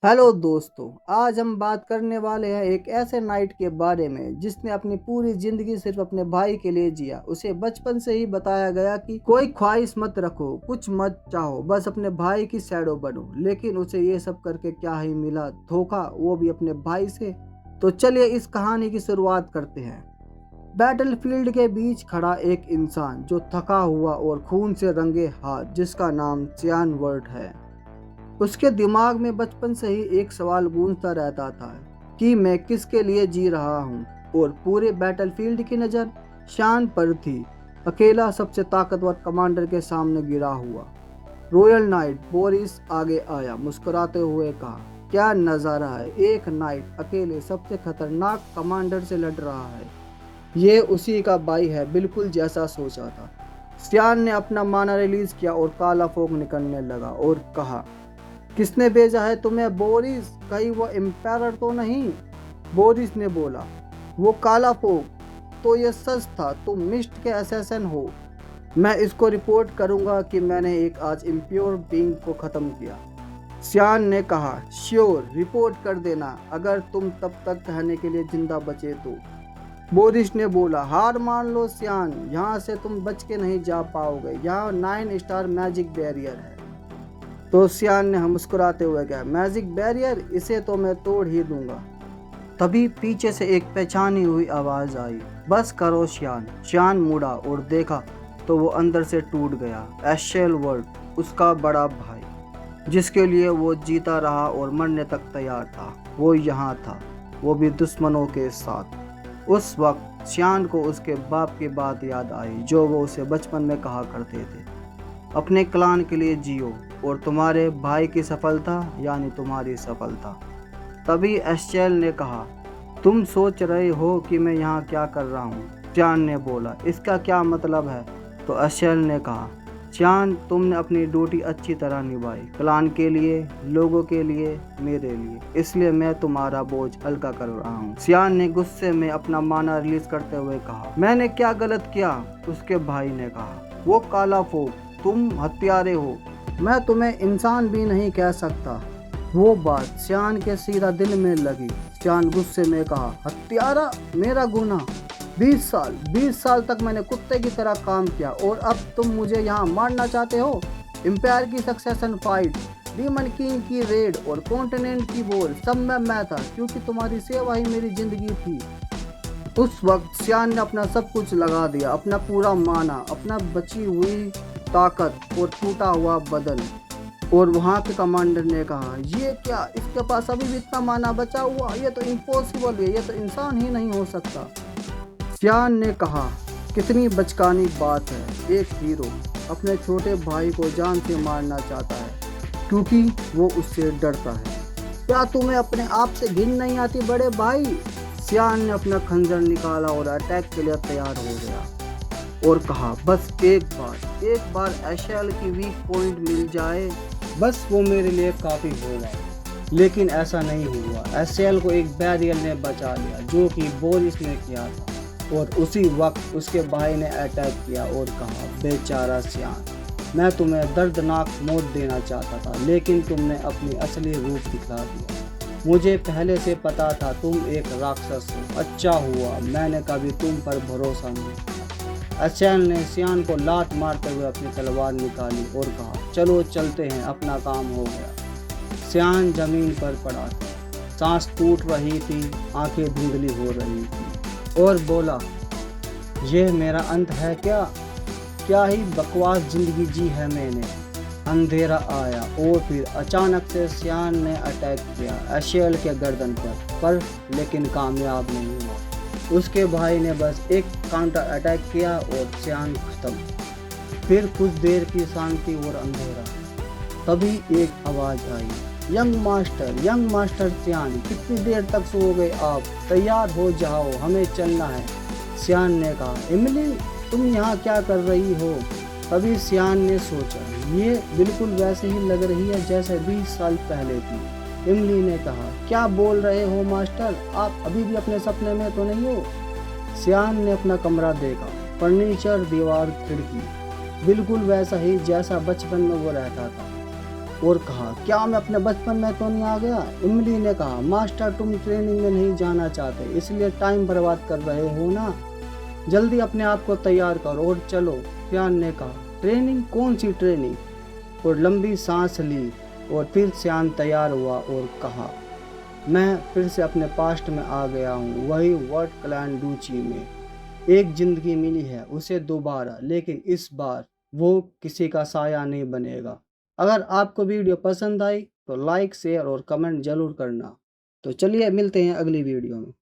Hello दोस्तों। आज हम बात करने वाले हैं एक ऐसे नाइट के बारे में जिसने अपनी पूरी जिंदगी सिर्फ अपने भाई के लिए जिया। उसे बचपन से ही बताया गया कि कोई ख्वाहिश मत रखो, कुछ मत चाहो, बस अपने भाई की शैडो बनो। लेकिन उसे ये सब करके क्या ही मिला, धोखा, वो भी अपने भाई से। तो चलिए इस कहानी की शुरुआत करते हैं। बैटलफील्ड के बीच खड़ा एक इंसान जो थका हुआ और खून से रंगे हाथ, जिसका नाम चियान वर्ट है। उसके दिमाग में बचपन से ही एक सवाल गूंजता रहता था कि मैं किसके लिए जी रहा हूँ। और पूरे बैटलफील्ड की नज़र शान पर थी। अकेला सबसे ताकतवर कमांडर के सामने गिरा हुआ। रॉयल नाइट बोरिस आगे आया, मुस्कुराते हुए कहा, क्या नज़ारा है, एक नाइट अकेले सबसे खतरनाक कमांडर से लड़ रहा है। ये उसी का भाई है, बिल्कुल जैसा सोचा था। सियान ने अपना माना रिलीज किया और काला फोग निकलने लगा और कहा, किसने भेजा है तुम्हें बोरिस, कहीं वो एम्पायर तो नहीं। बोरिस ने बोला, वो काला फोग। तो ये सच था, तुम मिस्ट के असैसिन हो। मैं इसको रिपोर्ट करूंगा कि मैंने एक आज इम्प्योर बीइंग को खत्म किया। सियान ने कहा, श्योर, रिपोर्ट कर देना, अगर तुम तब तक कहने के लिए जिंदा बचे तो। बोरिस ने बोला, हार मान लो सियान, यहाँ से तुम बच के नहीं जा पाओगे, यहाँ 9 स्टार मैजिक बैरियर है। तो सियान ने मुस्कुराते हुए कहा, मैजिक बैरियर, इसे तो मैं तोड़ ही दूंगा। तभी पीछे से एक पहचानी हुई आवाज आई, बस करो सियान। सियान मुड़ा और देखा तो वो अंदर से टूट गया। एशेल वर्ड, उसका बड़ा भाई, जिसके लिए वो जीता रहा और मरने तक तैयार था, वो यहाँ था, वो भी दुश्मनों के साथ। उस वक्त सियान को उसके बाप की बात याद आई, जो वो उसे बचपन में कहा करते थे, अपने क्लान के लिए जियो और तुम्हारे भाई की सफलता यानी तुम्हारी सफलता। तभी एशेल ने कहा, तुम सोच रहे हो कि मैं यहाँ क्या कर रहा हूँ। सियान ने बोला, इसका क्या मतलब है। तो एशेल ने कहा, सियान, तुमने अपनी ड्यूटी अच्छी तरह निभाई, क्लान के लिए, लोगों के लिए, मेरे लिए, इसलिए मैं तुम्हारा बोझ हल्का कर रहा हूँ। सियान ने गुस्से में अपना माना रिलीज करते हुए कहा, मैंने क्या गलत किया। उसके भाई ने कहा, वो काला फोग, तुम हत्यारे हो, मैं तुम्हें इंसान भी नहीं कह सकता। वो बात सियान के सीधा दिल में लगी। सियान गुस्से में कहा, हत्यारा, मेरा गुनाह। 20 साल तक मैंने कुत्ते की तरह काम किया और अब तुम मुझे यहाँ मारना चाहते हो। एम्पायर की सक्सेशन फाइट, डीमन किंग की रेड और कॉन्टिनेंट की वॉर, सब में मैं था, क्योंकि तुम्हारी सेवा ही मेरी जिंदगी थी। उस वक्त सियान ने अपना सब कुछ लगा दिया, अपना पूरा माना, अपना बची हुई ताकत और टूटा हुआ बदन। और वहाँ के कमांडर ने कहा, ये क्या, इसके पास अभी भी इतना माना बचा हुआ, ये तो इम्पॉसिबल है, ये तो इंसान ही नहीं हो सकता। सियान ने कहा, कितनी बचकानी बात है, एक हीरो अपने छोटे भाई को जान से मारना चाहता है क्योंकि वो उससे डरता है। क्या तुम्हें अपने आप से घिन नहीं आती बड़े भाई। सियान ने अपना खंजर निकाला और अटैक के लिए तैयार हो गया और कहा, बस एक बार एशेल की वीक पॉइंट मिल जाए, बस वो मेरे लिए काफ़ी होगा। लेकिन ऐसा नहीं हुआ। एशेल को एक बैरियर ने बचा लिया, जो कि बोरिस ने किया था। और उसी वक्त उसके भाई ने अटैक किया और कहा, बेचारा सियान, मैं तुम्हें दर्दनाक मौत देना चाहता था, लेकिन तुमने अपनी असली रूप दिखा दिया। मुझे पहले से पता था तुम एक राक्षस हो। अच्छा हुआ मैंने कभी तुम पर भरोसा नहीं किया। एशेल ने सियान को लात मारते हुए अपनी तलवार निकाली और कहा, चलो चलते हैं, अपना काम हो गया। सियान जमीन पर पड़ा था, सांस टूट रही थी, आंखें धुंधली हो रही थी और बोला, यह मेरा अंत है क्या। क्या ही बकवास जिंदगी जी है मैंने। अंधेरा आया और फिर अचानक से सियान ने अटैक किया एशेल के गर्दन पर लेकिन कामयाब नहीं हुआ। उसके भाई ने बस एक काउंटर अटैक किया और सियान खत्म। फिर कुछ देर की शांति और अंधेरा। तभी एक आवाज आई, यंग मास्टर सियान, कितनी देर तक सो गए आप, तैयार हो जाओ, हमें चलना है। सियान ने कहा, इमली, तुम यहाँ क्या कर रही हो। तभी सियान ने सोचा, ये बिल्कुल वैसे ही लग रही है जैसे 20 साल पहले थी। इमली ने कहा, क्या बोल रहे हो मास्टर, आप अभी भी अपने सपने में तो नहीं हो। सियान ने अपना कमरा देखा, फर्नीचर, दीवार, खिड़की, बिल्कुल वैसा ही जैसा बचपन में वो रहता था। और कहा, क्या मैं अपने बचपन में तो नहीं आ गया? इमली ने कहा, मास्टर तुम ट्रेनिंग में नहीं जाना चाहते इसलिए टाइम बर्बाद कर रहे हो ना, जल्दी अपने आप को तैयार करो और चलो। सियान ने कहा, ट्रेनिंग? कौन सी ट्रेनिंग? और लंबी सांस ली और फिर सियान तैयार हुआ और कहा, मैं फिर से अपने पास्ट में आ गया हूँ, वही वर्ड क्लैन डूची में। एक जिंदगी मिली है उसे दोबारा, लेकिन इस बार वो किसी का साया नहीं बनेगा। अगर आपको वीडियो पसंद आई तो लाइक शेयर और कमेंट जरूर करना। तो चलिए मिलते हैं अगली वीडियो में।